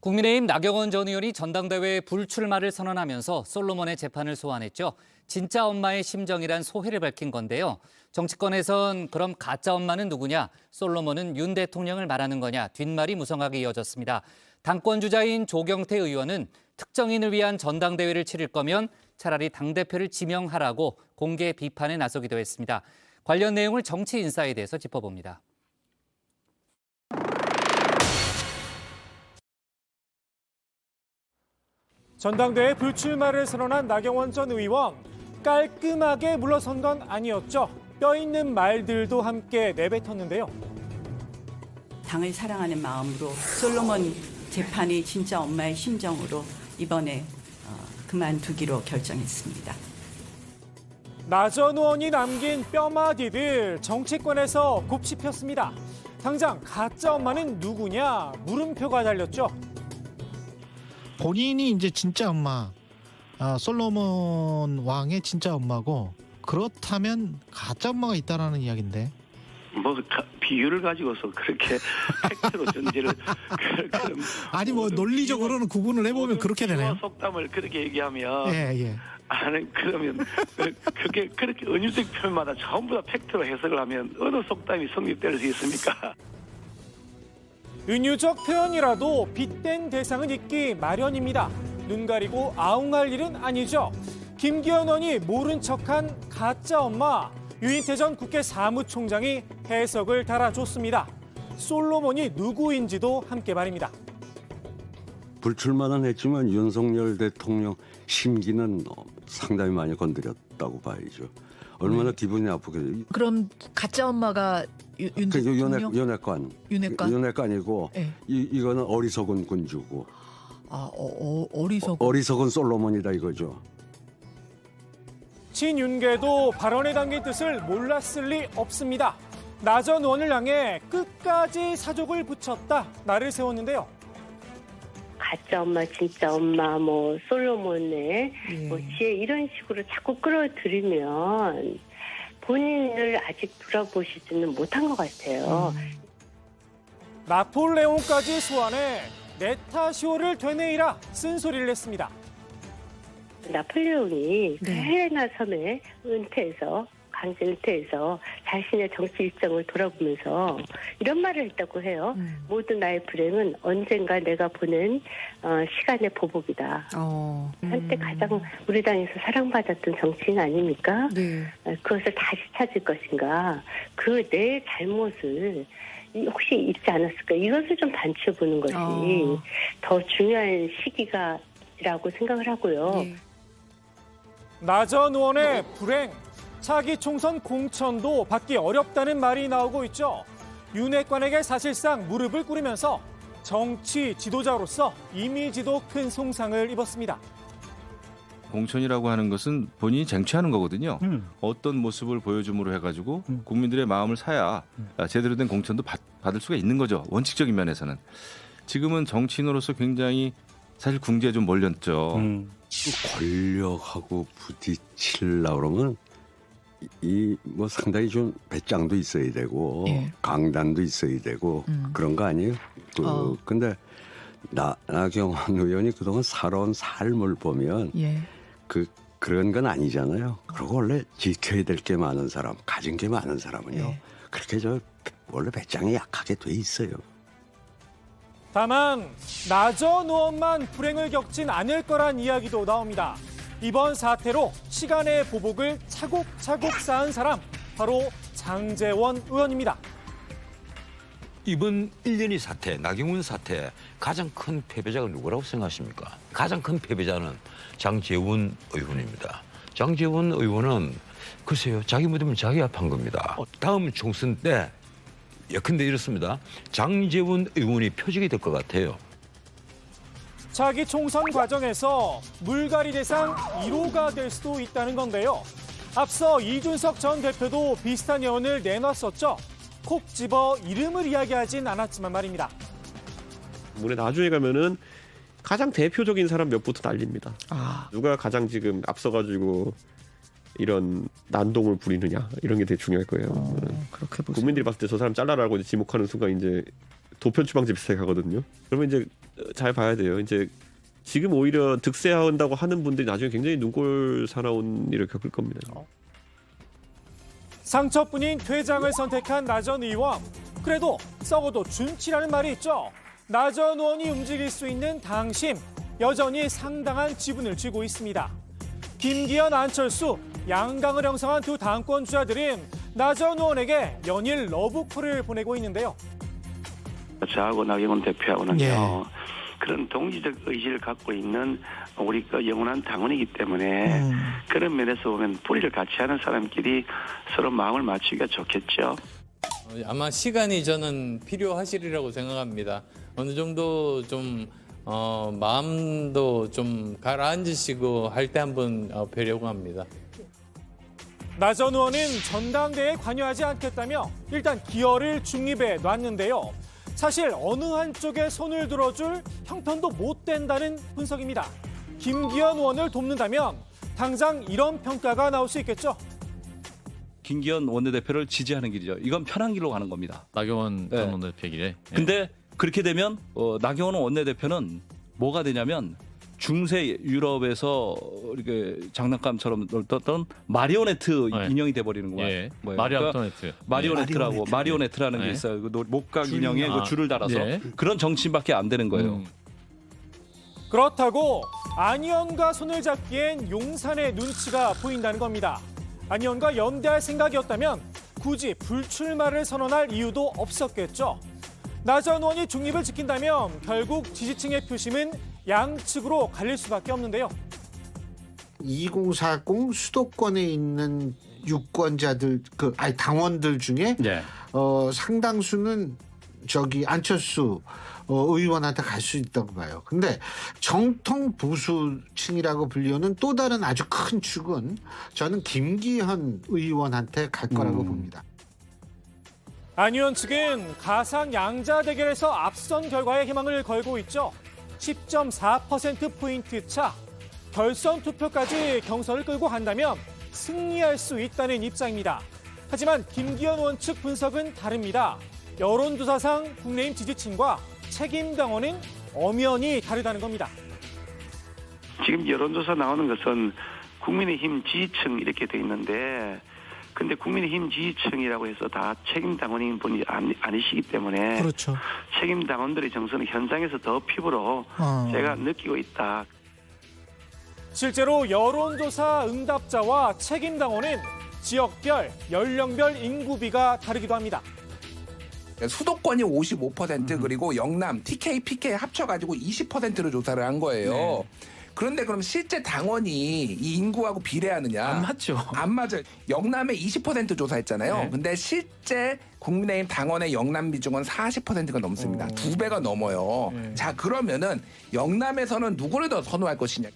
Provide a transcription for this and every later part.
국민의힘 나경원 전 의원이 전당대회 불출마를 선언하면서 솔로몬의 재판을 소환했죠. 진짜 엄마의 심정이란 소회를 밝힌 건데요. 정치권에선 그럼 가짜 엄마는 누구냐, 솔로몬은 윤 대통령을 말하는 거냐 뒷말이 무성하게 이어졌습니다. 당권 주자인 조경태 의원은 특정인을 위한 전당대회를 치를 거면 차라리 당대표를 지명하라고 공개 비판에 나서기도 했습니다. 관련 내용을 정치인사이드에서 대해서 짚어봅니다. 전당대회 불출마를 선언한 나경원 전 의원. 깔끔하게 물러선 건 아니었죠. 뼈 있는 말들도 함께 내뱉었는데요. 당을 사랑하는 마음으로 솔로몬 재판이 진짜 엄마의 심정으로 이번에 그만두기로 결정했습니다. 나 전 의원이 남긴 뼈마디들 정치권에서 곱씹혔습니다. 당장 가짜 엄마는 누구냐 물음표가 달렸죠. 본인이 이제 진짜 엄마, 솔로몬 왕의 진짜 엄마고, 그렇다면 가짜 엄마가 있다라는 이야기인데. 비유를 가지고서 그렇게 팩트로 전제를 아니 뭐 논리적으로는 구분을 해보면 그렇게 되네요. 속담을 그렇게 얘기하면 예. 아니 그러면 그게 그렇게 은유적 표현마다 전부 다 팩트로 해석을 하면 어느 속담이 성립될 수 있습니까? 은유적 표현이라도 빗댄 대상은 있기 마련입니다. 눈 가리고 아웅할 일은 아니죠. 김기현 의원이 모른 척한 가짜 엄마. 유인태 전 국회 사무총장이 해석을 달아줬습니다. 솔로몬이 누구인지도 함께 말입니다. 불출마는 했지만 윤석열 대통령 심기는 상당히 많이 건드렸다고 봐야죠. 얼마나 기분이 아프겠어요. 그럼 가짜 엄마가 윤 대통령? 윤핵관이고 네. 이거는 어리석은 군주고 어리석은. 어리석은 솔로몬이다 이거죠. 친윤계도 발언에 담긴 뜻을 몰랐을 리 없습니다. 나 전 의원을 향해 끝까지 사족을 붙였다 나를 세웠는데요. 가짜 엄마, 진짜 엄마, 솔로몬의 지혜 이런 식으로 자꾸 끌어들이면 본인을 아직 돌아보시지는 못한 것 같아요. 나폴레옹까지 소환해 내 탓이오를 되뇌이라 쓴소리를 했습니다. 나폴레옹이 헬레나 섬에 강제 은퇴해서 자신의 정치 일정을 돌아보면서 이런 말을 했다고 해요. 모든 나의 불행은 언젠가 내가 보낸 시간의 보복이다. 한때 가장 우리 당에서 사랑받았던 정치인 아닙니까? 네. 그것을 다시 찾을 것인가. 그 내 잘못을 혹시 잊지 않았을까. 이것을 좀 반추해보는 것이 더 중요한 시기가라고 생각을 하고요. 네. 나 전 의원의 불행, 차기 총선 공천도 받기 어렵다는 말이 나오고 있죠. 윤핵관에게 사실상 무릎을 꿇으면서 정치 지도자로서 이미지도 큰 손상을 입었습니다. 공천이라고 하는 것은 본인이 쟁취하는 거거든요. 어떤 모습을 보여줌으로 해가지고 국민들의 마음을 사야 제대로 된 공천도 받을 수가 있는 거죠. 원칙적인 면에서는. 지금은 정치인으로서 굉장히 사실 궁지에 좀 몰렸죠. 권력하고 부딪히려고 그러면 상당히 좀 배짱도 있어야 되고 강단도 있어야 되고 그런 거 아니에요? 근데 나경원 의원이 그동안 살아온 삶을 보면 그런 건 아니잖아요. 그리고 원래 지켜야 될 게 많은 사람, 가진 게 많은 사람은요. 그렇게 원래 배짱이 약하게 돼 있어요. 다만 나 전 의원만 불행을 겪진 않을 거란 이야기도 나옵니다. 이번 사태로 시간의 보복을 차곡차곡 쌓은 사람, 바로 장제원 의원입니다. 이번 1년의 사태, 나경원 사태 가장 큰 패배자가 누구라고 생각하십니까? 가장 큰 패배자는 장제원 의원입니다. 장제원 의원은 글쎄요, 자기 무덤은 자기가 판 겁니다. 다음 총선 때 예컨대 이렇습니다. 장제원 의원이 표적이 될 것 같아요. 차기 총선 과정에서 물갈이 대상 1호가 될 수도 있다는 건데요. 앞서 이준석 전 대표도 비슷한 예언을 내놨었죠. 콕 집어 이름을 이야기하진 않았지만 말입니다. 물에 나중에 가면은 가장 대표적인 사람 몇 부터 날립니다. 누가 가장 지금 앞서가지고 이런 난동을 부리느냐 이런 게 되게 중요할 거예요. 그렇게 보세요. 국민들이 봤을 때 저 사람 잘라라고 지목하는 순간 이제 도편 추방제 비슷하게 가거든요. 그러면 이제 잘 봐야 돼요. 이제 지금 오히려 득세한다고 하는 분들이 나중에 굉장히 눈꼴 사나운 일을 겪을 겁니다. 상처뿐인 퇴장을 선택한 나 전 의원. 그래도 썩어도 준치라는 말이 있죠. 나 전 의원이 움직일 수 있는 당심, 여전히 상당한 지분을 쥐고 있습니다. 김기현, 안철수, 양강을 형성한 두 당권 주자들은 나 전 의원에게 연일 러브콜을 보내고 있는데요. 저하고 나경원 대표하고는요. 예. 그런 동지적 의지를 갖고 있는 우리 그 영원한 당원이기 때문에 그런 면에서 보면 뿌리를 같이 하는 사람끼리 서로 마음을 맞추기가 좋겠죠. 아마 시간이 저는 필요하시리라고 생각합니다. 어느 정도 좀 마음도 좀 가라앉으시고 할 때 한번 뵈려고 합니다. 나 전 의원은 전당대회에 관여하지 않겠다며 일단 기어를 중립에 놨는데요. 사실 어느 한쪽에 손을 들어줄 형편도 못 된다는 분석입니다. 김기현 의원을 돕는다면 당장 이런 평가가 나올 수 있겠죠. 김기현 원내대표를 지지하는 길이죠. 이건 편한 길로 가는 겁니다. 나경원 전 원내대표 길에. 근데 그렇게 되면 나경원 원내대표는 뭐가 되냐면 중세 유럽에서 이렇게 장난감처럼 놀던 마리오네트 인형이 돼버리는 거예요. 예. 마리오네트. 마리오네트라고 마리오네트라는 게 있어요. 그 목각 인형에 그 줄을 달아서 그런 정치인밖에 안 되는 거예요. 그렇다고 안 의원과 손을 잡기엔 용산의 눈치가 보인다는 겁니다. 안 의원과 연대할 생각이었다면 굳이 불출마를 선언할 이유도 없었겠죠. 나 전 의원이 중립을 지킨다면 결국 지지층의 표심은 양측으로 갈릴 수밖에 없는데요. 2040 수도권에 있는 유권자들, 당원들 중에 상당수는 안철수 의원한테 갈 수 있다고 봐요. 근데 정통 보수층이라고 불리우는 또 다른 아주 큰 축은 저는 김기현 의원한테 갈 거라고 봅니다. 안 의원 측은 가상 양자 대결에서 앞선 결과에 희망을 걸고 있죠. 10.4%포인트 차. 결선 투표까지 경선을 끌고 간다면 승리할 수 있다는 입장입니다. 하지만 김기현 의원 측 분석은 다릅니다. 여론조사상 국민의힘 지지층과 책임당원은 엄연히 다르다는 겁니다. 지금 여론조사 나오는 것은 국민의힘 지지층 이렇게 돼 있는데 근데 국민의힘 지지층이라고 해서 다 책임당원인 분이 아니시기 때문에 그렇죠. 책임당원들의 정서는 현장에서 더 피부로 제가 느끼고 있다. 실제로 여론조사 응답자와 책임당원은 지역별, 연령별 인구비가 다르기도 합니다. 수도권이 55% 그리고 영남, TK, PK 합쳐가지고 20%를 조사를 한 거예요. 그런데 그럼 실제 당원이 이 인구하고 비례하느냐? 안 맞죠. 안 맞아요. 영남에 20% 조사했잖아요. 근데 실제 국민의힘 당원의 영남 비중은 40%가 넘습니다. 2배가 넘어요. 자, 그러면은 영남에서는 누구를 더 선호할 것이냐?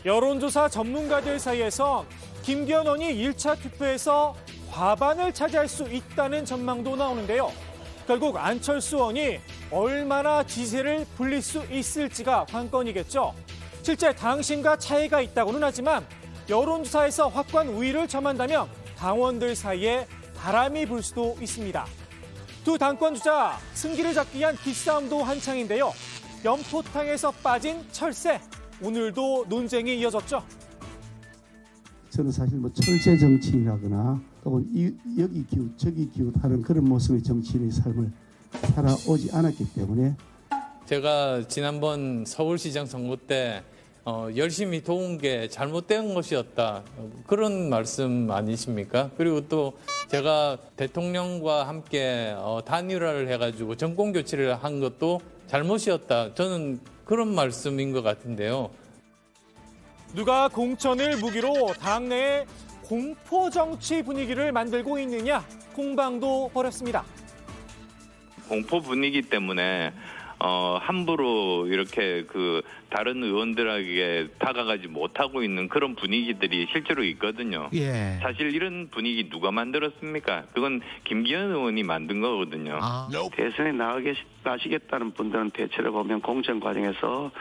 여론조사 전문가들 사이에서 김기현 의원이 1차 투표에서 과반을 차지할 수 있다는 전망도 나오는데요. 결국 안철수 의원이 얼마나 지지를 불릴 수 있을지가 관건이겠죠. 실제 당신과 차이가 있다고는 하지만 여론조사에서 확고한 우위를 점한다면 당원들 사이에 바람이 불 수도 있습니다. 두 당권 주자 승기를 잡기 위한 기싸움도 한창인데요. 연포탕에서 빠진 철새. 오늘도 논쟁이 이어졌죠. 저는 사실 철새 정치인이라거나 또는 여기 기웃 저기 기웃하는 그런 모습의 정치인의 삶을 살아오지 않았기 때문에 제가 지난번 서울시장 선거 때 열심히 도운 게 잘못된 것이었다. 그런 말씀 아니십니까? 그리고 또 제가 대통령과 함께 단일화를 해가지고 정권 교체를 한 것도 잘못이었다. 저는 그런 말씀인 것 같은데요. 누가 공천을 무기로 당내에 공포 정치 분위기를 만들고 있느냐 공방도 벌였습니다. 공포 분위기 때문에 함부로 이렇게 다른 의원들에게 다가가지 못하고 있는 그런 분위기들이 실제로 있거든요. 사실 이런 분위기 누가 만들었습니까? 그건 김기현 의원이 만든 거거든요. 대선에 나가시겠다는 분들은 대체로 보면 공천 과정에서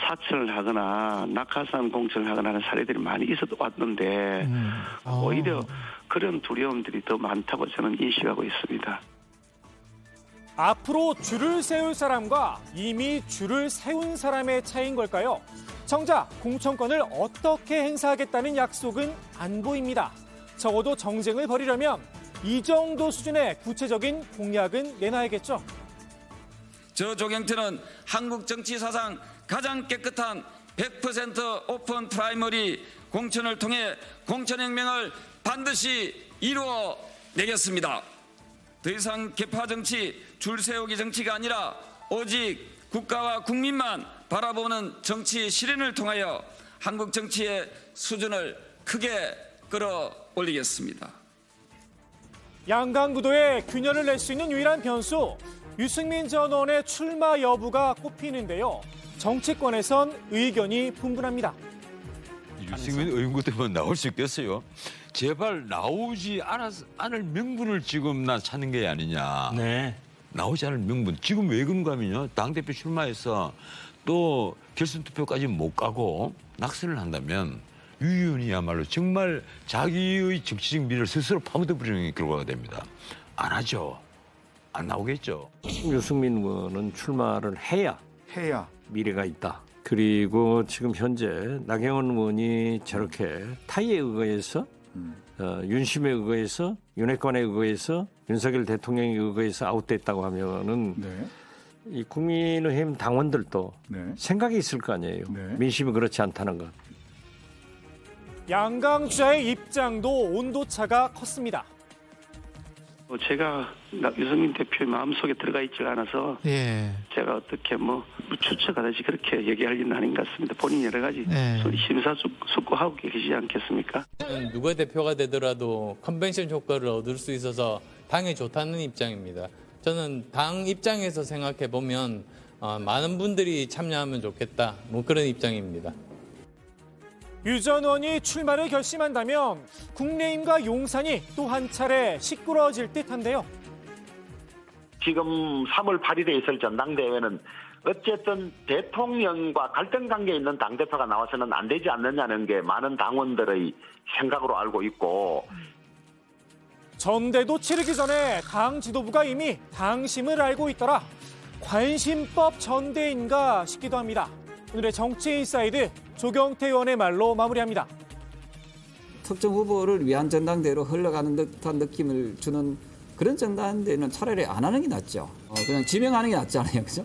사천을 하거나 낙하산 공천을 하거나 하는 사례들이 많이 왔는데 오히려 그런 두려움들이 더 많다고 저는 인식하고 있습니다. 앞으로 줄을 세울 사람과 이미 줄을 세운 사람의 차이인 걸까요? 정작 공천권을 어떻게 행사하겠다는 약속은 안 보입니다. 적어도 정쟁을 벌이려면 이 정도 수준의 구체적인 공약은 내놔야겠죠. 저 조경태는 한국 정치 사상 가장 깨끗한 100% 오픈 프라이머리 공천을 통해 공천혁명을 반드시 이루어내겠습니다. 더 이상 계파 정치, 줄 세우기 정치가 아니라 오직 국가와 국민만 바라보는 정치 실현을 통하여 한국 정치의 수준을 크게 끌어올리겠습니다. 양강구도에 균열을 낼 수 있는 유일한 변수, 유승민 전 의원의 출마 여부가 꼽히는데요. 정치권에선 의견이 분분합니다. 유승민 의원구 때문에 나올 수 있겠어요? 제발 나오지 않을 명분을 지금 나 찾는 게 아니냐. 네. 나오지 않을 명분. 지금 왜 그런가 하면요. 당대표 출마해서 또 결선 투표까지 못 가고 낙선을 한다면 유 의원이야말로 정말 자기의 정치적 미래를 스스로 파묻어 버리는 결과가 됩니다. 안 하죠. 안 나오겠죠. 유승민 의원은 출마를 해야 미래가 있다. 그리고 지금 현재 나경원 의원이 저렇게 타의에 의거해서 윤심에 의거해서 윤핵관에 의거해서 윤석열 대통령에 의거해서 아웃됐다고 하면은 이 국민의힘 당원들도 생각이 있을 거 아니에요. 민심이 그렇지 않다는 것. 양강주자의 입장도 온도차가 컸습니다. 제가 유승민 대표의 마음속에 들어가 있지 않아서 제가 어떻게 추측하듯이 그렇게 얘기할 일은 아닌 것 같습니다. 본인이 여러 가지 심사숙고하고 계시지 않겠습니까? 누가 대표가 되더라도 컨벤션 효과를 얻을 수 있어서 당에 좋다는 입장입니다. 저는 당 입장에서 생각해 보면 많은 분들이 참여하면 좋겠다. 그런 입장입니다. 유 전 의원이 출마를 결심한다면 국내힘과 용산이 또 한 차례 시끄러워질 듯한데요. 지금 3월 8일에 있을 전당대회는 어쨌든 대통령과 갈등 관계에 있는 당대표가 나와서는 안 되지 않느냐는 게 많은 당원들의 생각으로 알고 있고, 전대도 치르기 전에 당 지도부가 이미 당심을 알고 있더라. 관심법 전대인가 싶기도 합니다. 오늘의 정치인사이드 조경태 의원의 말로 마무리합니다. 특정 후보를 위한 전당대회로 흘러가는 듯한 느낌을 주는 그런 전당대회는 차라리 안 하는 게 낫죠. 그냥 지명하는 게 낫잖아요. 그죠?